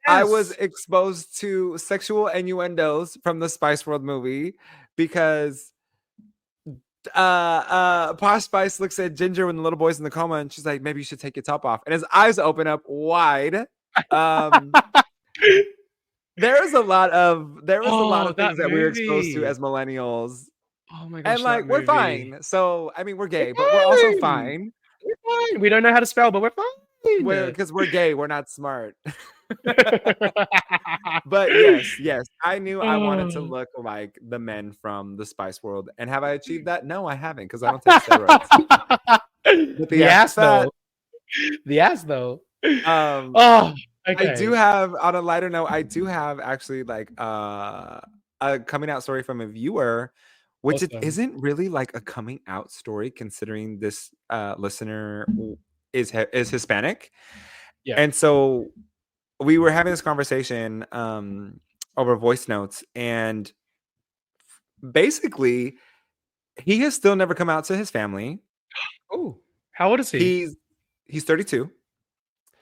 I was Yes. exposed to sexual innuendos from the Spice World movie because Posh Spice looks at Ginger when the little boy's in the coma and she's like, maybe you should take your top off. And his eyes open up wide. Um, there was a lot Oh, of that things that we were exposed to movie. as millennials. Oh my And gosh, that like we're movie. fine. So I mean we're We're gay, but we're also fine. fine. We're fine. We don't know how to spell, but we're We're fine. because we're gay, we're not smart. But yes, yes, I knew I wanted to Oh. look like the men from the Spice World. And have I achieved that? No, I haven't because I don't take steroids. But the The ass is ass fat. though. The ass though. Um, Oh, I do okay. have on a lighter note, I do have actually like a coming out story from a viewer, which it Awesome. isn't really like a coming out story considering this listener is Hispanic. Yeah. And so we were having this conversation over voice notes, and basically he has still never come out to his family. Oh, how old is he? He's 32.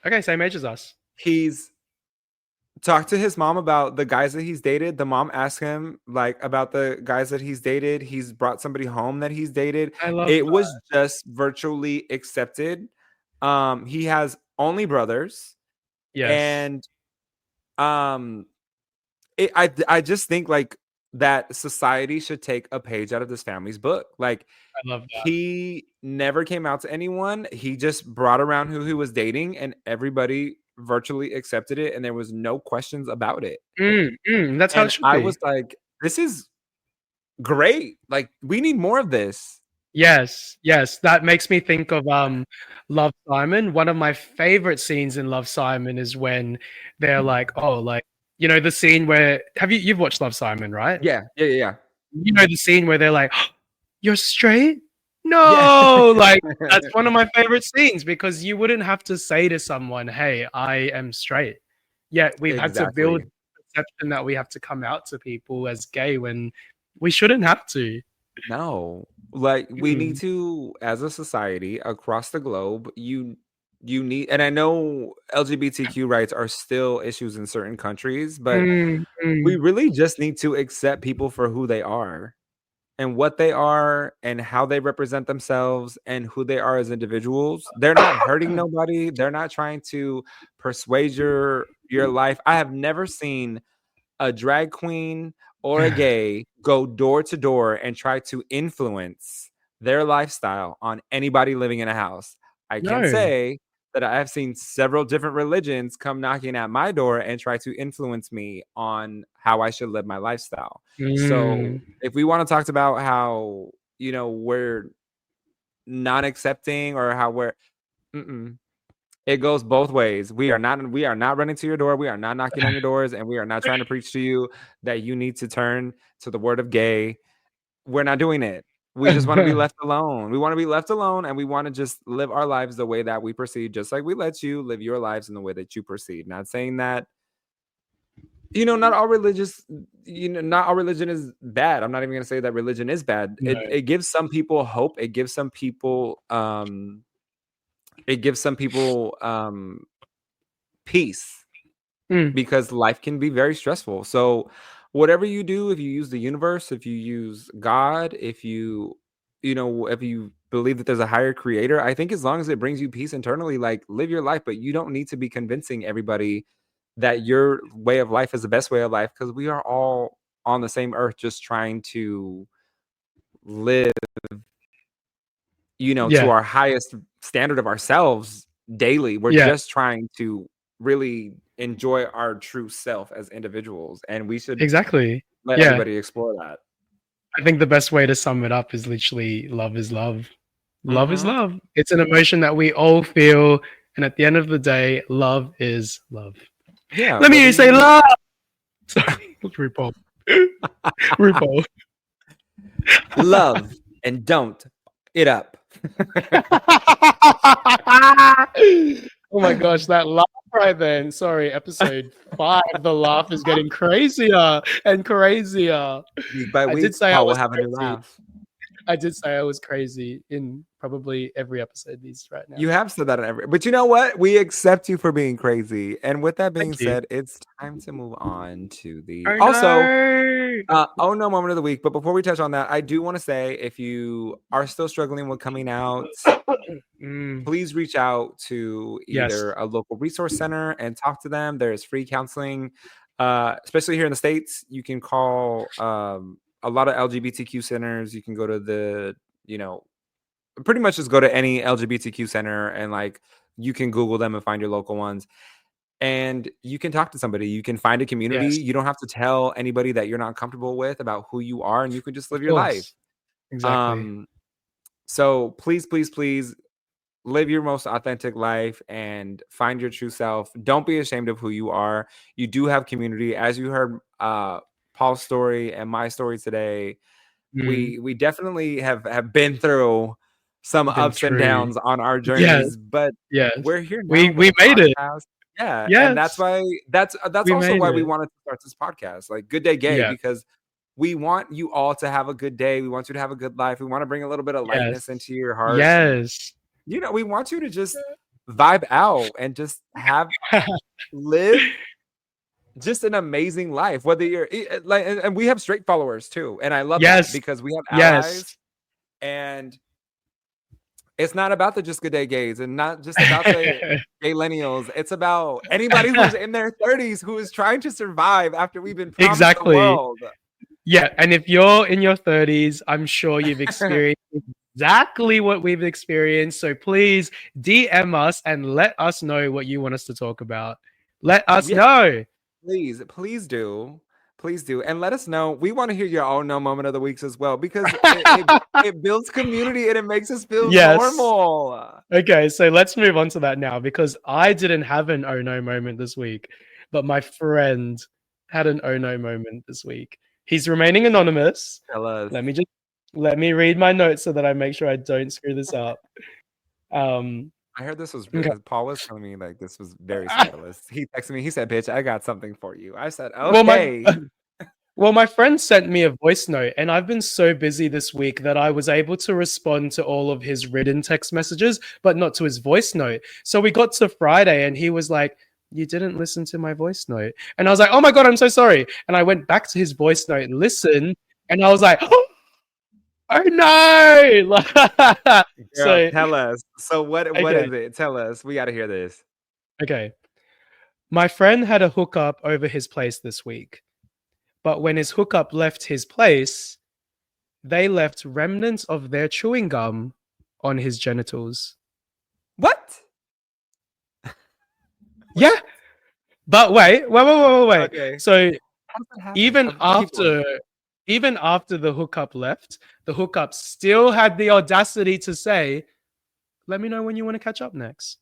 Okay, same age as us. He's talk to his mom about the guys that he's dated. The mom asked him like about the guys that he's dated. He's brought somebody home that he's dated. I love It that. was just virtually accepted. He has only brothers, Yes, and um I just think like that society should take a page out of this family's book. Like I love that. he never came out to anyone. He just brought around who he was dating and everybody virtually accepted it and there was no questions about it. That's how it And should I was be. like, this is great. Like we need more of this. Yes, yes, that makes me think of, Love, Simon. One of my favorite scenes in Love, Simon is when they're like, oh, like, you know, the scene where you've watched Love, Simon, right? Yeah. Yeah. Yeah. You know the scene where they're like, "Oh, you're straight?" Yeah. No! Like, that's one of my favorite scenes because you wouldn't have to say to someone, "Hey, I am straight." Yet we've had to build Exactly. perception that we have to come out to people as gay when we shouldn't have to. No, like we need Mm. to, as a society across the globe, you need, and I know LGBTQ rights are still issues in certain countries, but Mm, we mm. really just need to accept people for who they are and what they are and how they represent themselves and who they are as individuals. They're not hurting nobody. They're not trying to persuade your life. I have never seen a drag queen or a gay go door to door and try to influence their lifestyle on anybody living in a house. I can No. say that I have seen several different religions come knocking at my door and try to influence me on how I should live my lifestyle. So, Mm. if we want to talk about how, we're not accepting or how we're mm-mm, it goes both ways. We are not running to your door. We are not knocking on your doors, and we are not trying to preach to you that you need to turn to the word of gay. We're not doing it. We just want to be left alone. We want to be left alone, and we want to just live our lives the way that we perceive, just like we let you live your lives in the way that you perceive. Not saying that not all not all religion is bad. I'm not even going to say that religion is bad. No. It gives some people hope. It gives some people peace Mm. because life can be very stressful. So whatever you do, if you use the universe, if you use God, if you believe that there's a higher creator, I think as long as it brings you peace internally, like live your life, but you don't need to be convincing everybody that your way of life is the best way of life because we are all on the same earth just trying to live, to Yeah, our highest standard of ourselves daily. We're yeah, just trying to really enjoy our true self as individuals, and we should exactly. let Yeah. everybody explore that. I think the best way to sum it up is literally love is love. Love is Mhm. love. It's an emotion that we all feel, and at the end of the day, love is love. Yeah, Let me hear whether you say you love. Sorry, RuPaul. RuPaul. love and don't it up. Oh my gosh, that laugh right then. Sorry, episode 5. The laugh is getting crazier and crazier. Week by I did week, say I Paul will was have a new crazy. laugh. I did say I was crazy in probably every episode these right now. You have said that in every, but you know what? We accept you for being crazy. And with that being Thank you. said, it's time to move on to the Oh also no. oh no moment of the week. But before we touch on that, I do want to say if you are still struggling with coming out, Mm, please reach out to yes. either a local resource center and talk to them. There's free counseling, especially here in the States. You can call a lot of LGBTQ centers. You can go to you know, pretty much just go to any LGBTQ center and like you can Google them and find your local ones. And you can talk to somebody. You can find a community. Yes. You don't have to tell anybody that you're not comfortable with about who you are, and you can just live Of your life. course. Exactly. Um, so please, please, please live your most authentic life and find your true self. Don't be ashamed of who you are. You do have community. As you heard Paul's story and my story today, Mm, we definitely have been through some been ups and through. downs on our Yes. journeys, but Yes. we're here now with We a made it. podcast. Yeah, and that's Yes. why that's We also made why we it. wanted to start this podcast, like Good Day Gay, Yeah. because we want you all to have a good day. We want you to have a good life. We want to bring a little bit of Yes. lightness into your hearts, and Yes. we want you to just vibe out and just live just an amazing life. Whether you're like, and we have straight followers too, and I love that Yes. because we have allies, Yes. and it's not about the just good day gays, and not just about the gay millennials. It's about anybody who's in their 30s who is trying to survive after we've been promised the Exactly. world. Yeah. And if you're in your 30s, I'm sure you've experienced exactly what we've experienced. So please DM us and let us know what you want us to talk about. Let us Yeah, know. please do. Please do. And let us know. We want to hear your own no moment of the weeks as well because it builds community and it makes us feel Yes. normal. Okay, so let's move on to that now because I didn't have an oh no moment this week, but my friend had an oh no moment this week. He's remaining anonymous. Tell us. Let me read my notes so that I make sure I don't screw this up. I heard this was Okay. Paul was telling me like this was very scandalous. He texted me. He said, "Bitch, I got something for you." I said, Well, my "Okay." Well, my friend sent me a voice note, and I've been so busy this week that I was able to respond to all of his written text messages, but not to his voice note. So we got to Friday, and he was like, "You didn't listen to my voice note." And I was like, "Oh my God, I'm so sorry." And I went back to his voice note and listened, and I was like, "Oh no!" Girl, So, tell us. So what okay, is it? Tell us. We got to hear this. okay. My friend had a hookup over his place this week, but when his hookup left his place, they left remnants of their chewing gum on his genitals. What? Yeah, but wait. Okay. So How does that happen? even Keep going. after even after the hookup left, the hookup still had the audacity to say, "Let me know when you want to catch up next."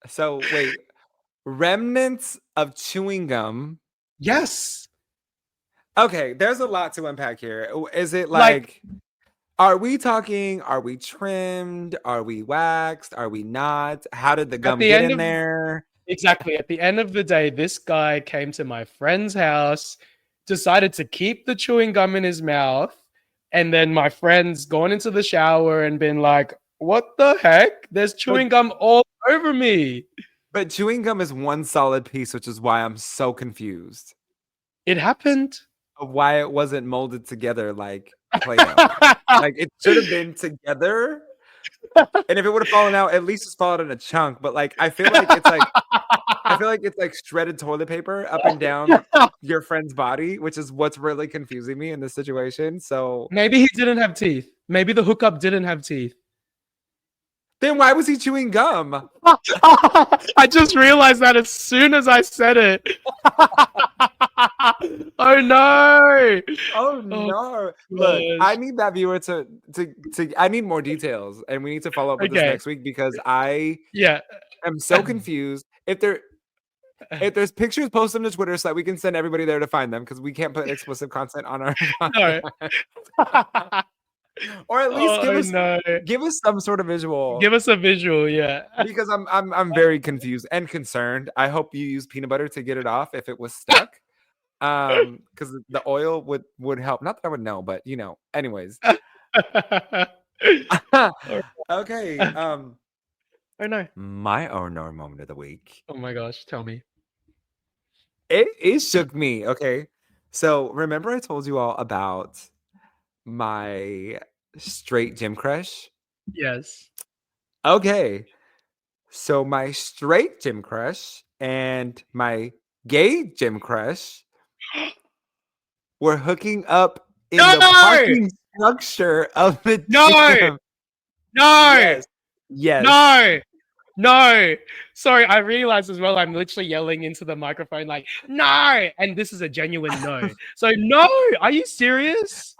So wait, remnants of chewing gum. Yes. Okay, there's a lot to unpack here. Is it Like like are we talking, are we trimmed? Are we waxed? Are we not? How did the at gum the get end in of there? Exactly. At the end of the day, this guy came to my friend's house, decided to keep the chewing gum in his mouth, and then my friend's gone into the shower and been like, "What the heck? There's But chewing gum all over me." but chewing gum is one solid piece, which is why I'm so confused It happened. of why it wasn't molded together like Play-Doh. Like it should have been together. And if it would have fallen out, at least it's fallen in a chunk. But like I feel like it's like shredded toilet paper up and down your friend's body, which is what's really confusing me in this situation. So Maybe he didn't have teeth. Maybe the hookup didn't have teeth. then why was he chewing gum? I just realized that as soon as I said it. Oh no! Oh Oh no. Look, I gosh. need that viewer to I need more details and we need to follow up with this Okay. next week because I Yeah. am so confused. If there's pictures, post them to Twitter so that we can send everybody there to find them because we can't put explicit content on our No. podcast. Or at least Oh no. give us some sort of visual Give us a visual, yeah. because I'm very confused and concerned. I hope you use peanut butter to get it off if it was stuck. Because the oil would help. Not that I would know, but you know, anyways. Okay. Oh no. My honor moment of the week. Oh my gosh, tell me. It shook me. Okay. So remember I told you all about my straight gym crush? Yes. Okay. So my straight gym crush and my gay gym crush were hooking up in the No! parking structure of the No! gym. No! Yes. Yes. No! No! Sorry, I realized as well I'm literally yelling into the microphone like, no! And this is a genuine no. So no! Are you serious?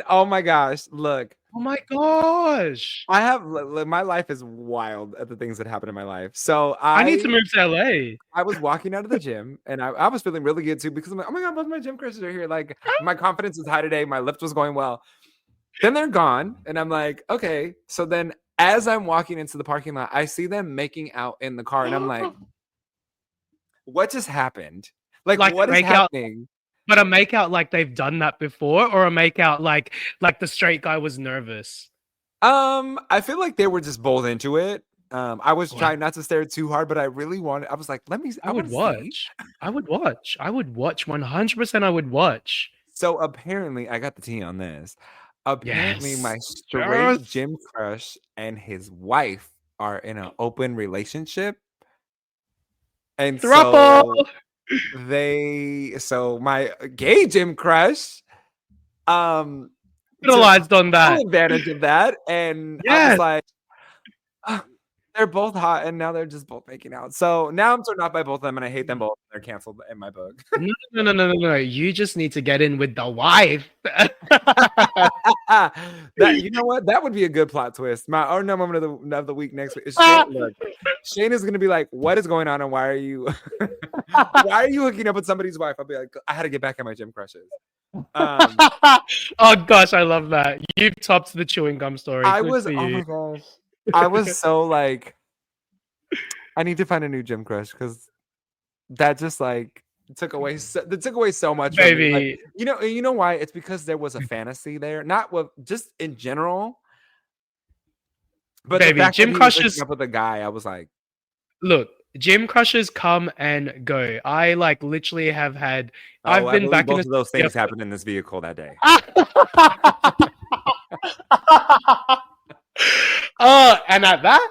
Oh my gosh, look. Oh my gosh. I have my life is wild at the things that happen in my life. So I need to move to LA. I was walking out of the gym and I was feeling really good too because I'm like, oh my God, both my gym crushes are here. Like my confidence is high today. My lift was going well. Then they're gone. And I'm like, okay. So then as I'm walking into the parking lot, I see them making out in the car. And I'm like, what just happened? Like, Like what is make out, happening? but a make out like they've done that before, or a make out like the straight guy was nervous. I feel like they were just both into it. I was Wow. trying not to stare too hard, but I really wanted. I was like, let me. I I would want to see. watch. I would watch. I would watch 100%. I would watch. So apparently, I got the tea on this. Apparently, my Yes. straight Yes. gym crush and his wife are in an open relationship, and Thruple. so so my gay gym crush um took Capitalized on full that. advantage of that, and I was Yes. like, "Ah, they're both hot, and now they're just both making out." So now I'm turned off by both of them, and I hate them both. They're canceled in my book. No, no, no, no, no, no. You just need to get in with the wife. That, you know what? That would be a good plot twist. My or no moment of the week next week is Shane. Look, Shane is gonna be like, "What is going on, and why are you why are you hooking up with somebody's wife?" I'll be like, "I had to get back at my gym crushes." Oh gosh, I love that. You've topped the chewing gum story. I Good was, for oh you. my gosh, I was so like, I need to find a new gym crush because that just like took away so much from me. Like, Baby, you know why? It's because there was a fantasy there, not with just in general, but the baby, fact that gym he was hooking crushes. up with a guy, I was like, Look, gym crushes come and go. I like literally have had. oh, I've I been believe back in both of those Australia. things happened in this vehicle that day. Oh, and at that,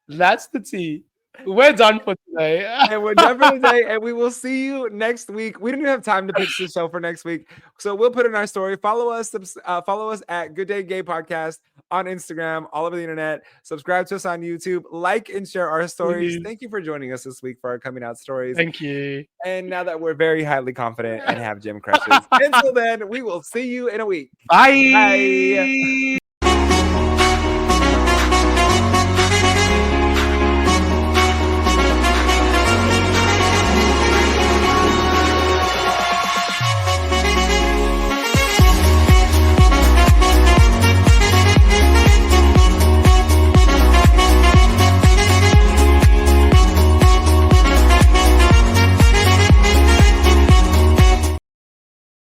that's the tea. We're done for today. And we're done for today, and we will see you next week. We didn't have time to pitch the show for next week, so we'll put in our story. Follow us at Good Day Gay Podcast on Instagram, all over the internet. Subscribe to us on YouTube, like and share our stories. Please. Thank you for joining us this week for our coming out stories. Thank you. And now that we're very highly confident and have gym crushes, until then, we will see you in a week. Bye. Bye.